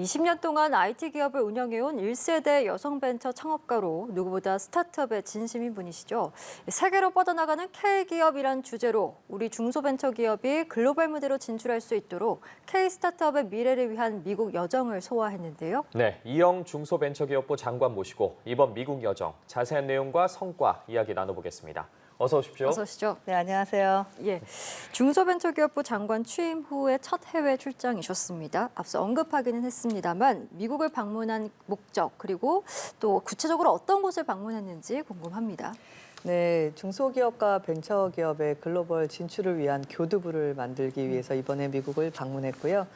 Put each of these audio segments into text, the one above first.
20년 동안 IT 기업을 운영해온 1세대 여성 벤처 창업가로 누구보다 스타트업에 진심인 분이시죠. 세계로 뻗어나가는 K기업이란 주제로 우리 중소벤처기업이 글로벌 무대로 진출할 수 있도록 K-스타트업의 미래를 위한 미국 여정을 소화했는데요. 네, 이영 중소벤처기업부 장관 모시고 이번 미국 여정 자세한 내용과 성과 이야기 나눠보겠습니다. 어서 오십시오. 어서 오시죠. 네, 안녕하세요. 예, 중소벤처기업부 장관 취임 후에 첫 해외 출장이셨습니다. 앞서 언급하기는 했습니다만 미국을 방문한 목적 그리고 또 구체적으로 어떤 곳을 방문했는지 궁금합니다. 네, 중소기업과 벤처기업의 글로벌 진출을 위한 교두부를 만들기 위해서 이번에 미국을 방문했고요.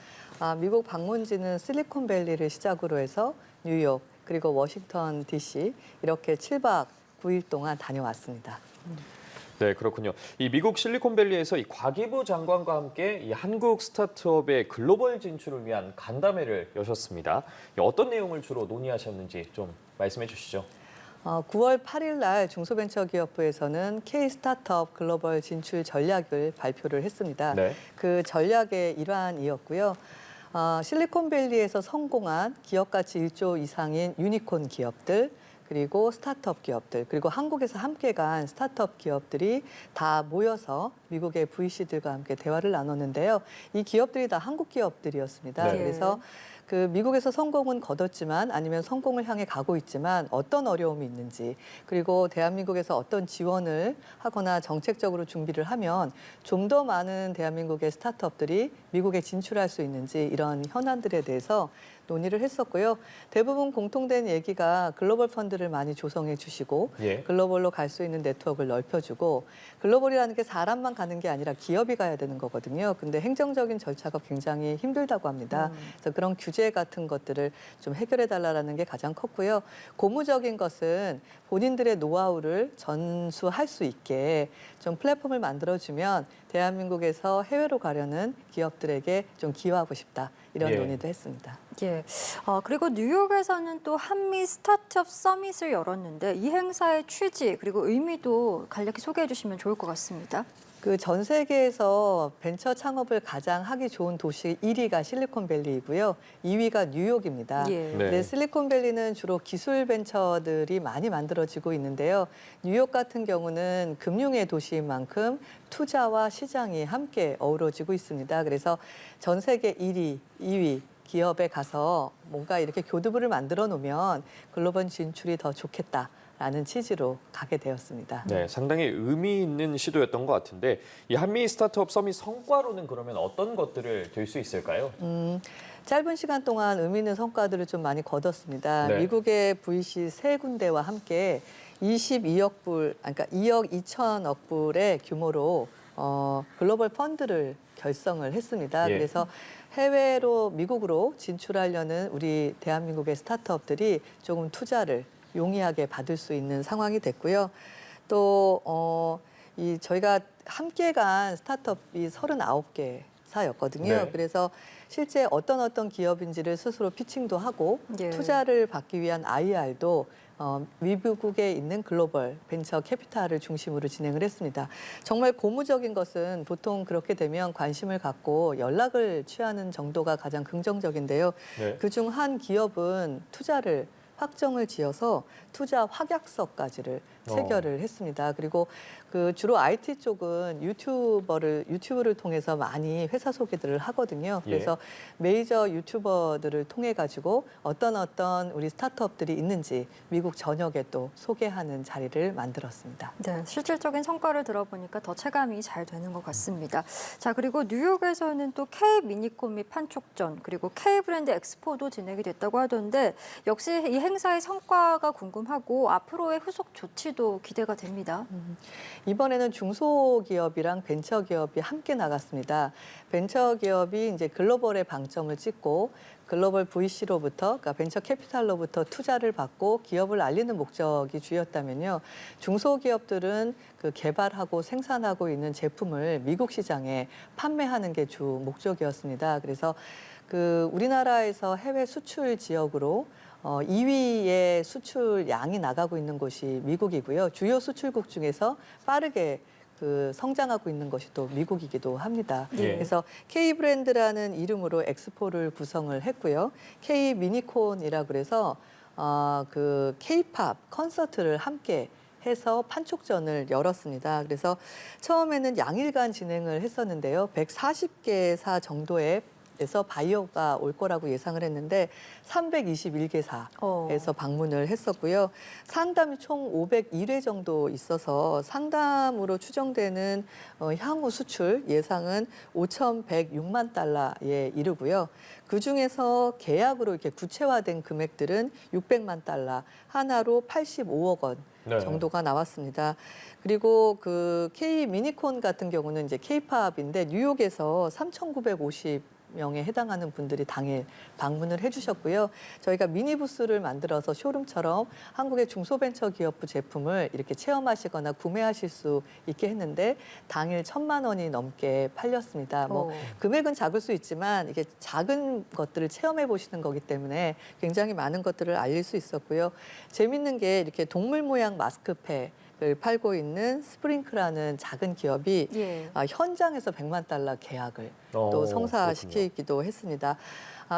미국 방문지는 실리콘밸리를 시작으로 해서 뉴욕 그리고 워싱턴 DC 이렇게 7박 9일 동안 다녀왔습니다. 네, 그렇군요. 이 미국 실리콘밸리에서 이 과기부 장관과 함께 이 한국 스타트업의 글로벌 진출을 위한 간담회를 여셨습니다. 어떤 내용을 주로 논의하셨는지 좀 말씀해 주시죠. 9월 8일 날 중소벤처기업부에서는 K-스타트업 글로벌 진출 전략을 발표를 했습니다. 네. 그 전략의 일환이었고요. 실리콘밸리에서 성공한 기업가치 1조 이상인 유니콘 기업들, 그리고 스타트업 기업들, 그리고 한국에서 함께 간 스타트업 기업들이 다 모여서 미국의 VC들과 함께 대화를 나눴는데요. 이 기업들이 다 한국 기업들이었습니다. 네. 그래서 그 미국에서 성공은 거뒀지만 아니면 성공을 향해 가고 있지만 어떤 어려움이 있는지 그리고 대한민국에서 어떤 지원을 하거나 정책적으로 준비를 하면 좀 더 많은 대한민국의 스타트업들이 미국에 진출할 수 있는지 이런 현안들에 대해서 논의를 했었고요. 대부분 공통된 얘기가 글로벌 펀드를 많이 조성해 주시고 예. 글로벌로 갈 수 있는 네트워크를 넓혀주고 글로벌이라는 게 사람만 가는 게 아니라 기업이 가야 되는 거거든요. 근데 행정적인 절차가 굉장히 힘들다고 합니다. 그래서 그런 규제 같은 것들을 좀 해결해 달라는 게 가장 컸고요. 고무적인 것은 본인들의 노하우를 전수할 수 있게 좀 플랫폼을 만들어주면 대한민국에서 해외로 가려는 기업들에게 좀 기여하고 싶다. 이런 예. 논의도 했습니다. 예. 그리고 뉴욕에서는 또 한미 스타트업 서밋을 열었는데 이 행사의 취지 그리고 의미도 간략히 소개해 주시면 좋을 것 같습니다. 그 전 세계에서 벤처 창업을 가장 하기 좋은 도시 1위가 실리콘밸리이고요. 2위가 뉴욕입니다. 예. 네. 네, 실리콘밸리는 주로 기술 벤처들이 많이 만들어지고 있는데요. 뉴욕 같은 경우는 금융의 도시인 만큼 투자와 시장이 함께 어우러지고 있습니다. 그래서 전 세계 1위, 2위 기업에 가서 뭔가 이렇게 교두부를 만들어 놓으면 글로벌 진출이 더 좋겠다. 라는 취지로 가게 되었습니다. 네, 상당히 의미 있는 시도였던 것 같은데 이 한미 스타트업 서밋 성과로는 그러면 어떤 것들을 될 수 있을까요? 짧은 시간 동안 의미 있는 성과들을 좀 많이 거뒀습니다. 네. 미국의 VC 세 군데와 함께 22억 불, 그러니까 2억 2천억 불의 규모로 글로벌 펀드를 결성을 했습니다. 예. 그래서 해외로 미국으로 진출하려는 우리 대한민국의 스타트업들이 조금 투자를 용이하게 받을 수 있는 상황이 됐고요. 또 저희가 함께 간 스타트업이 39개사였거든요. 네. 그래서 실제 어떤 기업인지를 스스로 피칭도 하고 예. 투자를 받기 위한 IR도 미국에 있는 글로벌 벤처 캐피탈을 중심으로 진행을 했습니다. 정말 고무적인 것은 보통 그렇게 되면 관심을 갖고 연락을 취하는 정도가 가장 긍정적인데요. 네. 그중 한 기업은 투자를 확정을 지어서 투자 확약서까지를 체결을 했습니다. 그리고 그 주로 IT 쪽은 유튜브를 통해서 많이 회사 소개들을 하거든요. 예. 그래서 메이저 유튜버들을 통해 가지고 어떤 우리 스타트업들이 있는지 미국 전역에 또 소개하는 자리를 만들었습니다. 네, 실질적인 성과를 들어보니까 더 체감이 잘 되는 것 같습니다. 자, 그리고 뉴욕에서는 또 K 미니콘 및 판촉전 그리고 K 브랜드 엑스포도 진행이 됐다고 하던데 역시 이 행사의 성과가 궁금하고 앞으로의 후속 조치도 기대가 됩니다. 이번에는 중소기업이랑 벤처기업이 함께 나갔습니다. 벤처기업이 이제 글로벌에 방점을 찍고 글로벌 VC로부터, 그러니까 벤처 캐피탈로부터 투자를 받고 기업을 알리는 목적이 주였다면요. 중소기업들은 그 개발하고 생산하고 있는 제품을 미국 시장에 판매하는 게 주 목적이었습니다. 그래서 그 우리나라에서 해외 수출 지역으로 2위의 수출량이 나가고 있는 곳이 미국이고요. 주요 수출국 중에서 빠르게 그 성장하고 있는 것이 또 미국이기도 합니다. 예. 그래서 K 브랜드라는 이름으로 엑스포를 구성을 했고요. K 미니콘이라 그래서 그 K-팝 콘서트를 함께 해서 판촉전을 열었습니다. 그래서 처음에는 양일간 진행을 했었는데요. 140개사 정도의 에서 바이어가 올 거라고 예상을 했는데 321개사에서 방문을 했었고요. 상담이 총 501회 정도 있어서 상담으로 추정되는 향후 수출 예상은 5,106만 달러에 이르고요. 그중에서 계약으로 이렇게 구체화된 금액들은 600만 달러, 하나로 85억 원 네. 정도가 나왔습니다. 그리고 그 K 미니콘 같은 경우는 이제 K-팝인데 뉴욕에서 3,950명에 해당하는 분들이 당일 방문을 해주셨고요. 저희가 미니 부스를 만들어서 쇼룸처럼 한국의 중소벤처기업부 제품을 이렇게 체험하시거나 구매하실 수 있게 했는데 당일 1,000만 원이 넘게 팔렸습니다. 뭐 금액은 작을 수 있지만 이게 작은 것들을 체험해 보시는 거기 때문에 굉장히 많은 것들을 알릴 수 있었고요. 재밌는 게 이렇게 동물 모양 마스크팩 을 팔고 있는 스프링크라는 작은 기업이 현장에서 100만 달러 계약을 또 성사시키기도 했습니다.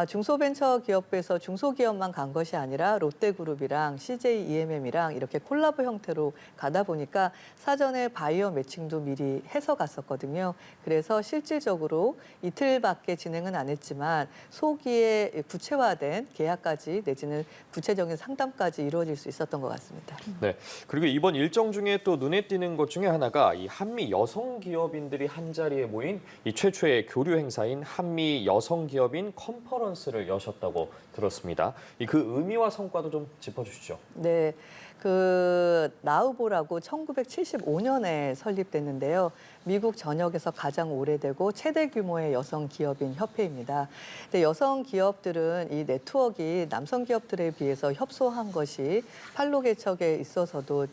중소벤처기업부에서 중소기업만 간 것이 아니라 롯데그룹이랑 CJ EMM이랑 이렇게 콜라보 형태로 가다 보니까 사전에 바이어 매칭도 미리 해서 갔었거든요. 그래서 실질적으로 이틀밖에 진행은 안 했지만 소기에 구체화된 계약까지 내지는 구체적인 상담까지 이루어질 수 있었던 것 같습니다. 네. 그리고 이번 일정 중에 또 눈에 띄는 것 중에 하나가 이 한미 여성 기업인들이 한 자리에 모인 이 최초의 교류 행사인 한미 여성 기업인 컨퍼런스를 여셨다고 들었습니다. 그 의미와 성과도 좀 짚어주시죠. 네. 그 나우보라고 1975년에 설립됐는데요. 미국 전역에서 가장 오래되고 최대 규모의 여성 기업인 협회입니다. 근데 여성 기업들은 이 네트워크가 남성 기업들에 비해서 협소한 것이 판로 개척에 있어서도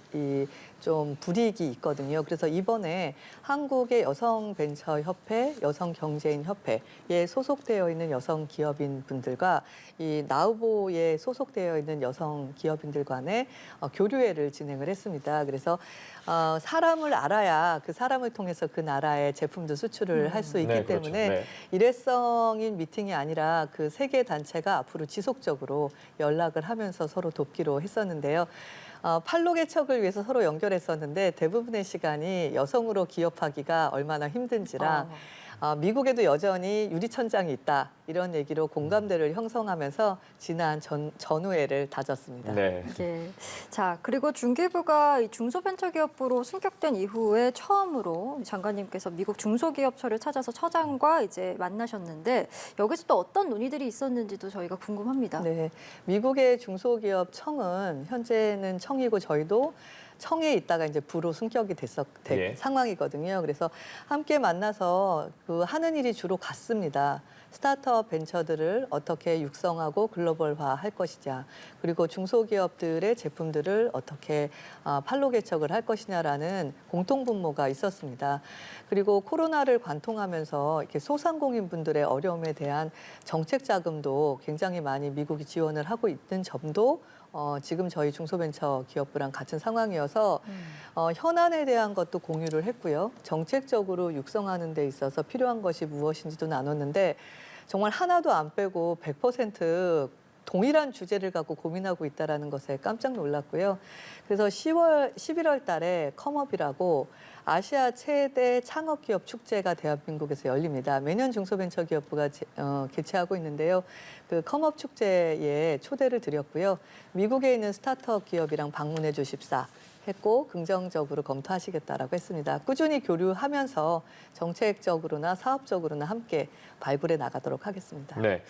좀 불이익이 있거든요. 그래서 이번에 한국의 여성벤처협회, 여성경제인협회에 소속되어 있는 여성 기업인 분들과 이 나우보에 소속되어 있는 여성 기업인들 간의 교류회를 진행을 했습니다. 그래서 사람을 알아야 그 사람을 통해서 그 나라의 제품도 수출을 할 수 있기 네, 그렇죠. 때문에 네. 일회성인 미팅이 아니라 그 세 개 단체가 앞으로 지속적으로 연락을 하면서 서로 돕기로 했었는데요. 판로 개척을 위해서 서로 연결했었는데 대부분의 시간이 여성으로 기업하기가 얼마나 힘든지랑 미국에도 여전히 유리천장이 있다 이런 얘기로 공감대를 형성하면서 지난 전우회를 다졌습니다. 네. 예. 자, 그리고 중기부가 이 중소벤처기업부로 승격된 이후에 처음으로 장관님께서 미국 중소기업처를 찾아서 처장과 이제 만나셨는데 여기서 또 어떤 논의들이 있었는지도 저희가 궁금합니다. 네, 미국의 중소기업청은 현재는 청이고 저희도 청에 있다가 이제 부로 승격이 된 상황이거든요. 그래서 함께 만나서 그 하는 일이 주로 같습니다. 스타트업 벤처들을 어떻게 육성하고 글로벌화 할 것이냐, 그리고 중소기업들의 제품들을 어떻게 판로 개척을 할 것이냐라는 공통분모가 있었습니다. 그리고 코로나를 관통하면서 이렇게 소상공인분들의 어려움에 대한 정책 자금도 굉장히 많이 미국이 지원을 하고 있는 점도 지금 저희 중소벤처기업부랑 같은 상황이어서 현안에 대한 것도 공유를 했고요. 정책적으로 육성하는 데 있어서 필요한 것이 무엇인지도 나눴는데 정말 하나도 안 빼고 100% 동일한 주제를 갖고 고민하고 있다는 것에 깜짝 놀랐고요. 그래서 11월 달에 컴업이라고 아시아 최대 창업기업 축제가 대한민국에서 열립니다. 매년 중소벤처기업부가 개최하고 있는데요. 그 컴업 축제에 초대를 드렸고요. 미국에 있는 스타트업 기업이랑 방문해 주십사 했고 긍정적으로 검토하시겠다라고 했습니다. 꾸준히 교류하면서 정책적으로나 사업적으로나 함께 발굴해 나가도록 하겠습니다. 네,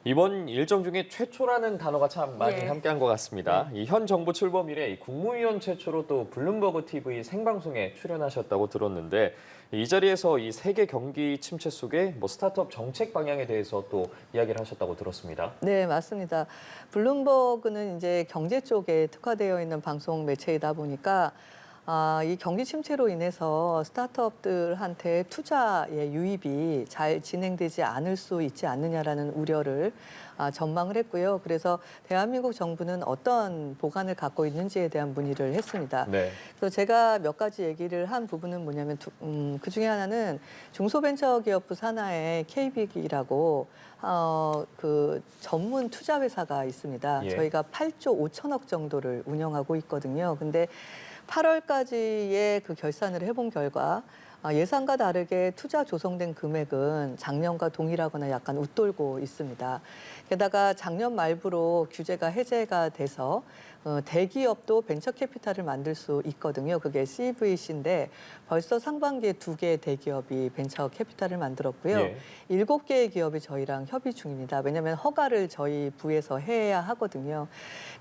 이번 일정 중에 최초라는 단어가 참 많이 함께한 것 같습니다. 이 현 정부 출범 이래 국무위원 최초로 또 블룸버그 TV 생방송에 출연하셨다고 들었는데 이 자리에서 이 세계 경기 침체 속에 스타트업 정책 방향에 대해서 또 이야기를 하셨다고 들었습니다. 네, 맞습니다. 블룸버그는 이제 경제 쪽에 특화되어 있는 방송 매체이다 보니까 이 경기 침체로 인해서 스타트업들한테 투자의 유입이 잘 진행되지 않을 수 있지 않느냐라는 우려를 전망을 했고요. 그래서 대한민국 정부는 어떤 보관을 갖고 있는지에 대한 문의를 했습니다. 네. 그래서 제가 몇 가지 얘기를 한 부분은 뭐냐면 그 중에 하나는 중소벤처기업부 산하의 KBIC이라고 그 전문 투자 회사가 있습니다. 예. 저희가 8조 5천억 정도를 운영하고 있거든요. 근데 8월까지의 그 결산을 해본 결과 예상과 다르게 투자 조성된 금액은 작년과 동일하거나 약간 웃돌고 있습니다. 게다가 작년 말부로 규제가 해제가 돼서 대기업도 벤처캐피탈을 만들 수 있거든요. 그게 CVC인데 벌써 상반기에 2개의 대기업이 벤처캐피탈을 만들었고요. 예. 7개의 기업이 저희랑 협의 중입니다. 왜냐하면 허가를 저희 부에서 해야 하거든요.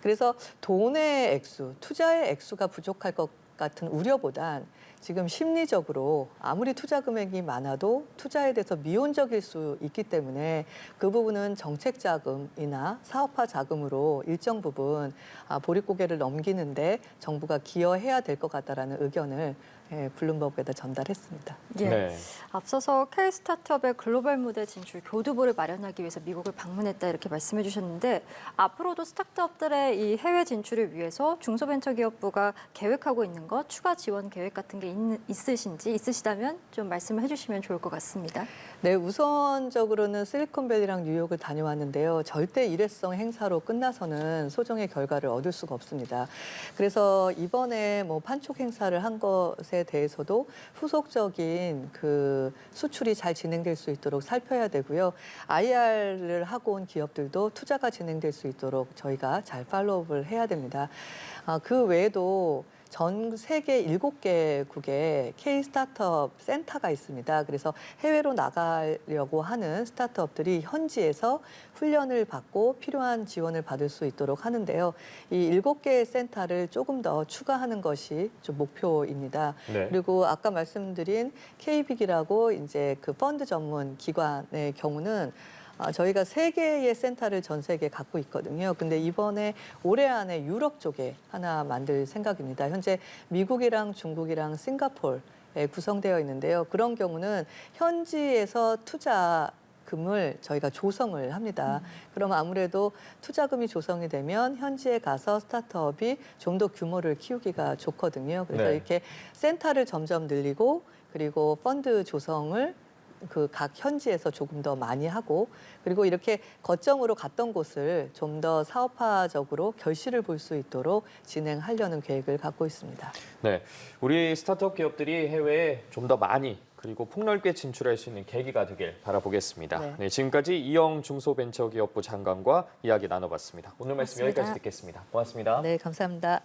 그래서 돈의 액수, 투자의 액수가 부족할 것 같은 우려보단 지금 심리적으로 아무리 투자 금액이 많아도 투자에 대해서 미온적일 수 있기 때문에 그 부분은 정책 자금이나 사업화 자금으로 일정 부분 보릿고개를 넘기는데 정부가 기여해야 될 것 같다라는 의견을 블룸버그에다 전달했습니다. 예. 네. 앞서서 K-스타트업의 글로벌 무대 진출 교두보를 마련하기 위해서 미국을 방문했다 이렇게 말씀해 주셨는데 앞으로도 스타트업들의 이 해외 진출을 위해서 중소벤처기업부가 계획하고 있는 것, 추가 지원 계획 같은 게 있으시다면 좀 말씀을 해주시면 좋을 것 같습니다. 네, 우선적으로는 실리콘밸리랑 뉴욕을 다녀왔는데요. 절대 일회성 행사로 끝나서는 소정의 결과를 얻을 수가 없습니다. 그래서 이번에 뭐 판촉 행사를 한 것에 대해서도 후속적인 그 수출이 잘 진행될 수 있도록 살펴야 되고요. IR을 하고 온 기업들도 투자가 진행될 수 있도록 저희가 잘 팔로우업을 해야 됩니다. 그 외에도 전 세계 7개국에 K-스타트업 센터가 있습니다. 그래서 해외로 나가려고 하는 스타트업들이 현지에서 훈련을 받고 필요한 지원을 받을 수 있도록 하는데요. 이 7개의 센터를 조금 더 추가하는 것이 좀 목표입니다. 네. 그리고 아까 말씀드린 KBIC이라고 이제 그 펀드 전문 기관의 경우는 저희가 3개의 센터를 전 세계에 갖고 있거든요. 근데 이번에 올해 안에 유럽 쪽에 하나 만들 생각입니다. 현재 미국이랑 중국이랑 싱가포르에 구성되어 있는데요. 그런 경우는 현지에서 투자금을 저희가 조성을 합니다. 그러면 아무래도 투자금이 조성이 되면 현지에 가서 스타트업이 좀 더 규모를 키우기가 좋거든요. 그래서 네. 이렇게 센터를 점점 늘리고 그리고 펀드 조성을 그 각 현지에서 조금 더 많이 하고 그리고 이렇게 거점으로 갔던 곳을 좀 더 사업화적으로 결실을 볼 수 있도록 진행하려는 계획을 갖고 있습니다. 네. 우리 스타트업 기업들이 해외에 좀 더 많이 그리고 폭넓게 진출할 수 있는 계기가 되길 바라보겠습니다. 네. 네, 지금까지 이영 중소벤처기업부 장관과 이야기 나눠봤습니다. 오늘 말씀 고맙습니다. 여기까지 듣겠습니다. 고맙습니다. 네, 감사합니다.